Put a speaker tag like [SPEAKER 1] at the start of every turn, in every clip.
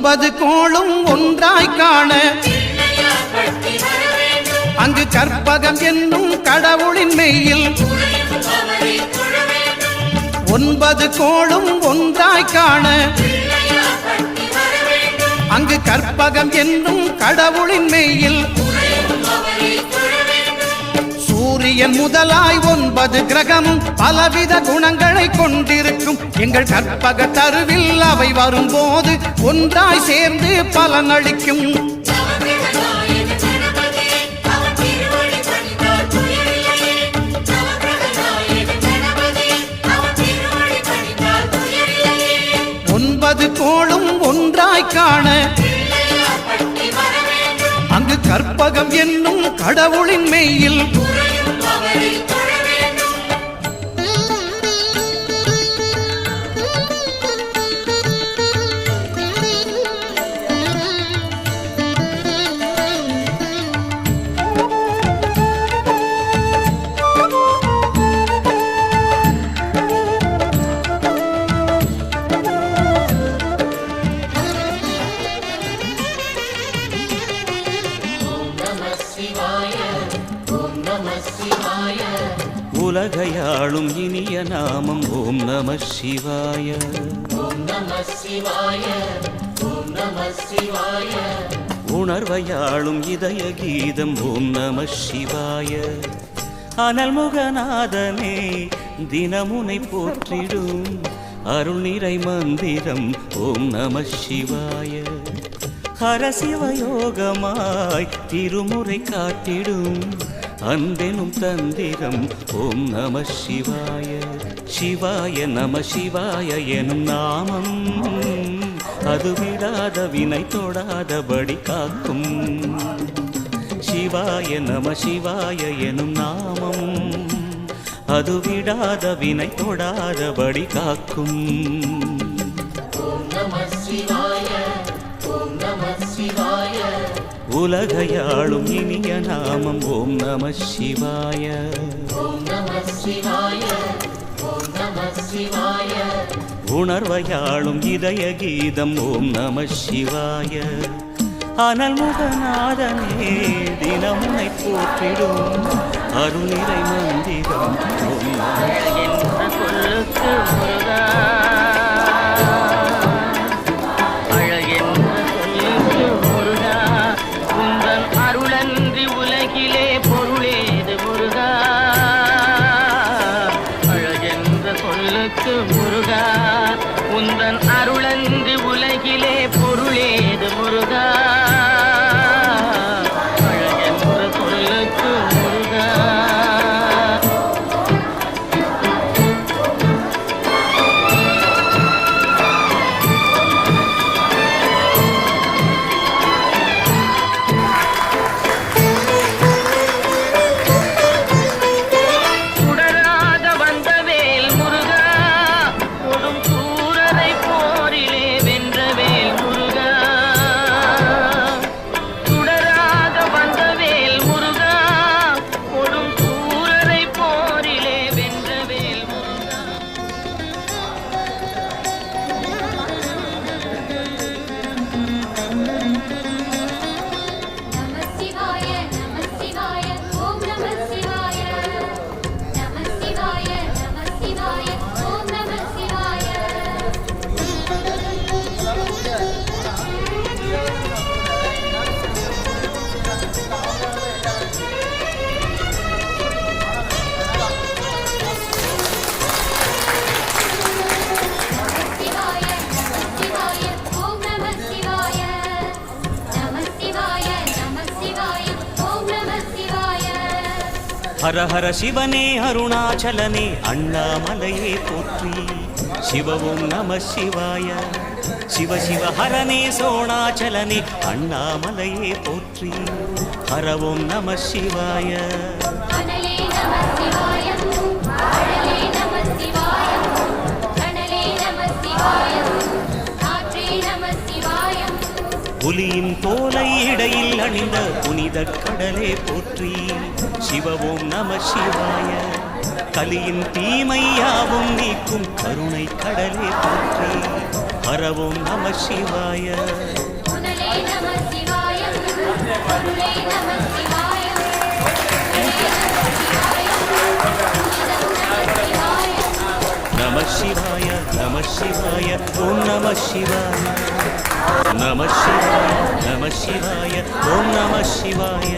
[SPEAKER 1] ஒன்பது கோளும் ஒன்றாய் காண அங்கு கற்பகம் என்னும் கடவுளின் மெய்யில் ஒன்பது கோளும் ஒன்றாய் காண அங்கு கற்பகம் என்னும் கடவுளின் மெய்யில் சூரியன் முதலாய் ஒன்பது கிரகமும் பலவித குணங்களை கொண்டிருக்கும் எங்கள் கற்பக தருவில் அவை வரும்போது ஒன்றாய் சேர்ந்து பலனளிக்கும். ஒன்பது கோளும் ஒன்றாய் காண அங்கு கற்பகம் என்னும் கடவுளின் மெய்யில்
[SPEAKER 2] உலகையாளும் இனிய நாமம் ஓம் நம சிவாய. ஓம் நம சிவாய, ஓம் நம சிவாய. உணர்வையாளும் இதய கீதம் ஓம் நம சிவாய. அனல்முகநாதனே தினமுனை போற்றிடும் அருள் நிறை மந்திரம் ஓம் நம சிவாய. ஹரசிவயோகமாய் திருமுறை காட்டிடும் அன்பெனும் தந்திரம் ஓம் நம சிவாய. சிவாய நம சிவாய எனும் நாமம் அது விடாத வினை தொடாதபடி காக்கும். சிவாய நம சிவாய எனும் நாமம் அது விடாத வினை தொடாதபடி காக்கும். ஓம் நம சிவாய, ஓம் நம சிவாய. உலகையாளும் இனிய நாமம் ஓம் நம சிவாய. ஓம் நம சிவாய, ஓம் நம சிவாய. உணர்வையாளும் இதய கீதம் ஓம் நம சிவாய. அனல்முகநாதனே தினமுனை போற்றிடும் அருள் நிறை மந்திரம் ஓம் நம சிவாய. ஹர ஹர சிவனே அருணாச்சலனே அண்ணாமலையே போற்றி. சிவ ஓம் நம சிவாய. சிவ சிவ ஹரனே சோணாச்சலனே அண்ணாமலையே போற்றி. ஹர ஓம் நம சிவாய. புலியின் தோலை இடையில் அணிந்த புனித கடலே போற்றி. சிவ ஓம் நம சிவாய. கலியின் தீமையாவும் நீக்கும் கருணை கடலே போற்றி. வரவோம் நம சிவாய.
[SPEAKER 3] முதலே நம சிவாய முதலே நம சிவாய
[SPEAKER 2] நம சிவாய நம சிவாய ஓம் நம சிவாய. நம சிவாய நம சிவாய ஓம் நம சிவாய.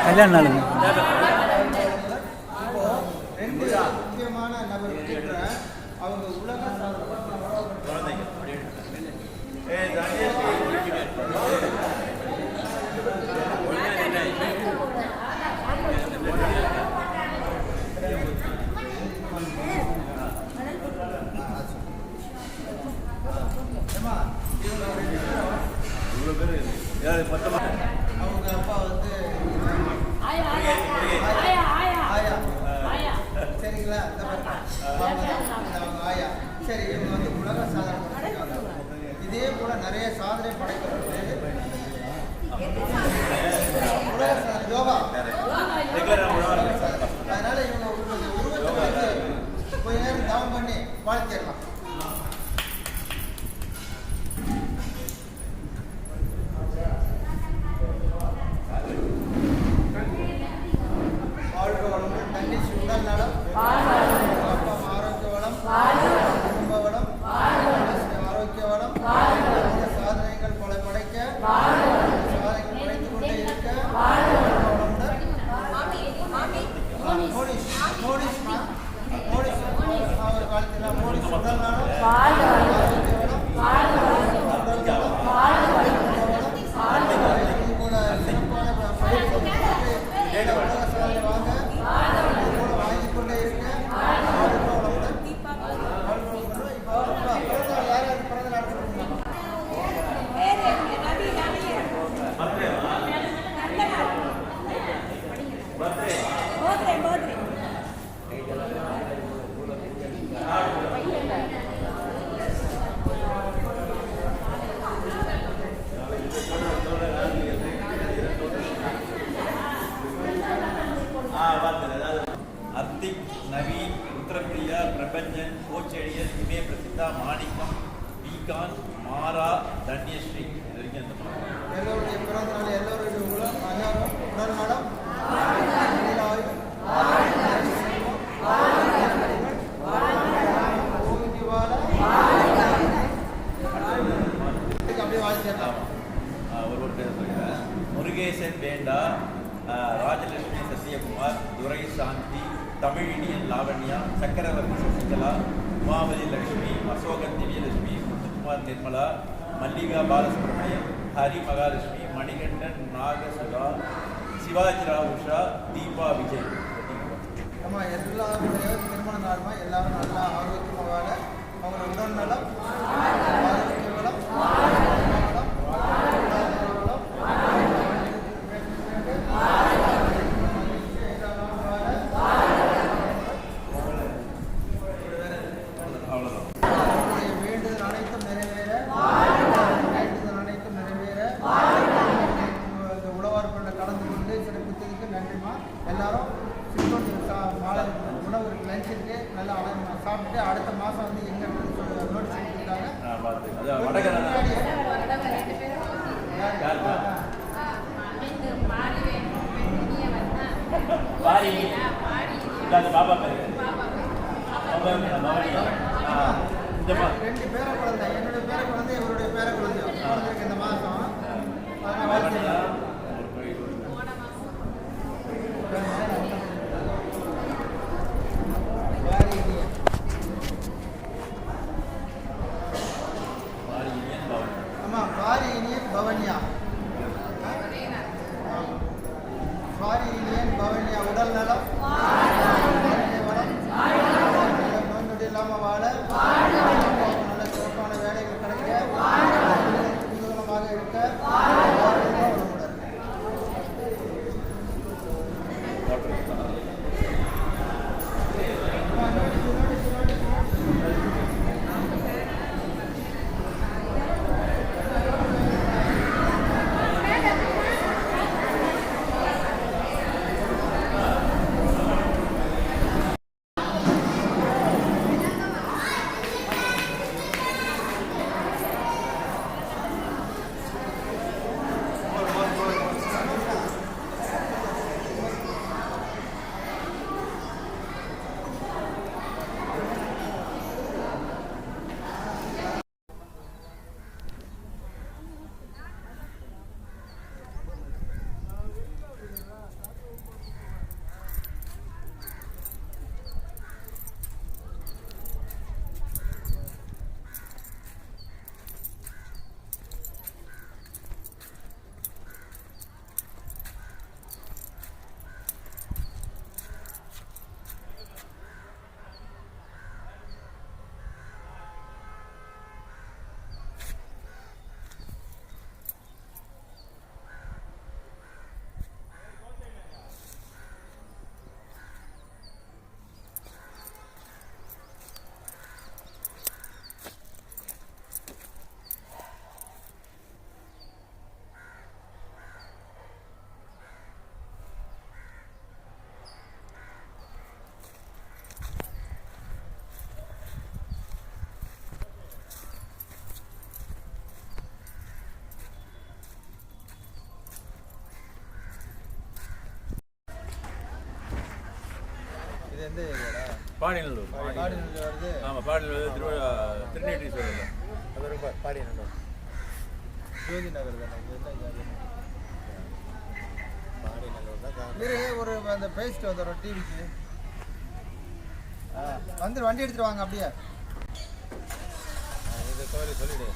[SPEAKER 4] கல்யாண நாளுங்க.
[SPEAKER 5] ரெண்டு முக்கியமான நபர் அவங்க உலக அவங்க அப்பா வந்து சரிங்களா, அவங்க ஆயா. சரி, இவங்க வந்து உலக சாதனை படைச்சிருக்காங்க. இதே போல நிறைய சாதனை படைக்கிறது உலக சாதனை யோகா. அதனால இவங்க உருவத்தை வந்து கொஞ்ச நேரம் தவம் பண்ணி வாழ்த்திடலாம். வாழ்க வளமுடன். தண்ணி உடல் நலம், ஆரோக்கிய வளம், குடும்ப வளம், ஆரோக்கிய வளம், சாதனைகள் பல படைக்க, சாதனைகள் படைத்துக் கொண்டே இருக்க, வளமுடன். மோனிஷ் அவர் வாழ்த்தினார். மோனிஷ் உடல் நலம், ஆரோக்கிய வளம், இது போல சிறப்பான உலக சாதனை வாங்க வாங்கிக் கொண்டே இருக்க.
[SPEAKER 6] अर्तिक नवीन उत्तरप्रिया प्रपंचन कोचेडियन इमे प्रसिद्धा माणिकम बीकान मारा धन्यश्री
[SPEAKER 5] எல்லோருடைய பிறந்த நாள் எல்லோருடைய உடல் நலம், அப்படியே வாழ்த்திடலாம்.
[SPEAKER 6] முருகேசன் வேண்டா, ராஜலட்சுமி சத்யகுமார், துரை சாந்தி, தமிழினியன் லாவண்யா, சக்கரவர்த்தி சசிகலா, உமாவதி லட்சுமி, அசோகன் திவ்யலட்சுமி, முத்துக்குமார் நிர்மலா, மல்லிகா பாலசுப்ரமணியம், ஹரி மகாலட்சுமி, மணிகண்டன் நாகசுதா, சிவாஜிராவ் உஷா, தீபா விஜய்.
[SPEAKER 5] நம்ம எல்லாருடைய திருமண நாளுமா எல்லாரும் நல்லா ஆரோக்கியமாக வாழ, அவங்களோட உடல் நலம், ஆரோக்கிய வளம், வேண்டுதல் அனைத்தும் நிறைவேற, இந்த உழவார்பண்ண கலந்து கொண்டு சிறப்பித்ததுக்கு நன்றிமா. எல்லாரும் மாலை உணவு லஞ்ச் இருக்கு, நல்லா சாப்பிட்டு அடுத்த மாதம் வந்து எங்கே நோட்டீஸ் கொடுத்தாங்க. ரெண்டு பேர குழந்தை, என்னுடைய பேர குழந்தை இவருடைய பேர குழந்தை இந்த மாதம். ஆமாம், பாரி இனியன் பவன்யா, பாரி இனியன் பவன்யா உடல் நலம், எந்த ஏரியாடா?
[SPEAKER 6] பாடிநல்லூர்.
[SPEAKER 5] பாடிநல்லூர் வருது.
[SPEAKER 6] ஆமாம், பாடிநல்லூர் திருநெல்வேலி.
[SPEAKER 5] அது ரொம்ப பாடிநல்லூர் ஜோதி நகர் தானே பாடிநல்லூர் தான். ஒரு அந்த பேசிட்டு வந்துடுறோம் டிவிக்கு. வந்து வண்டி எடுத்துட்டு வாங்க அப்படியே. இது கோவில் சொல்லிடு.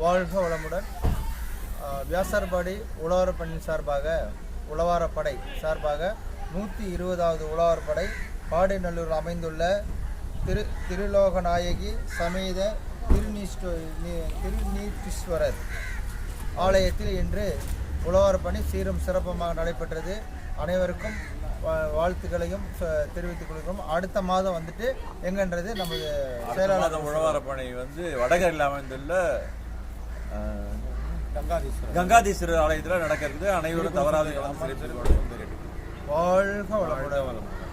[SPEAKER 5] வாழ்க வளமுடன். வியாசார்பாடி உழவாரப்பணி சார்பாக உழவாரப்படை சார்பாக 120வது உழவாரப்படை பாடிநல்லூரில் அமைந்துள்ள திருலோகநாயகி சமேத திருநீற்றீஸ்வரர் ஆலயத்தில் இன்று உழவாரப்பணி சீரும் சிறப்புமாக நடைபெற்றது. அனைவருக்கும் வாழ்த்துக்களையும் தெரிவித்துக் கொள்கிறோம். அடுத்த மாதம் வந்துட்டு எங்கன்றது நமது செயலாளர்
[SPEAKER 6] உழவாரப்பணி வடகரில் அமைந்துள்ள கங்காதீஸ்வரர் ஆலயத்தில் நடக்கிறது. அனைவரும் தவறாத
[SPEAKER 5] வாழ்க வளமுடன்.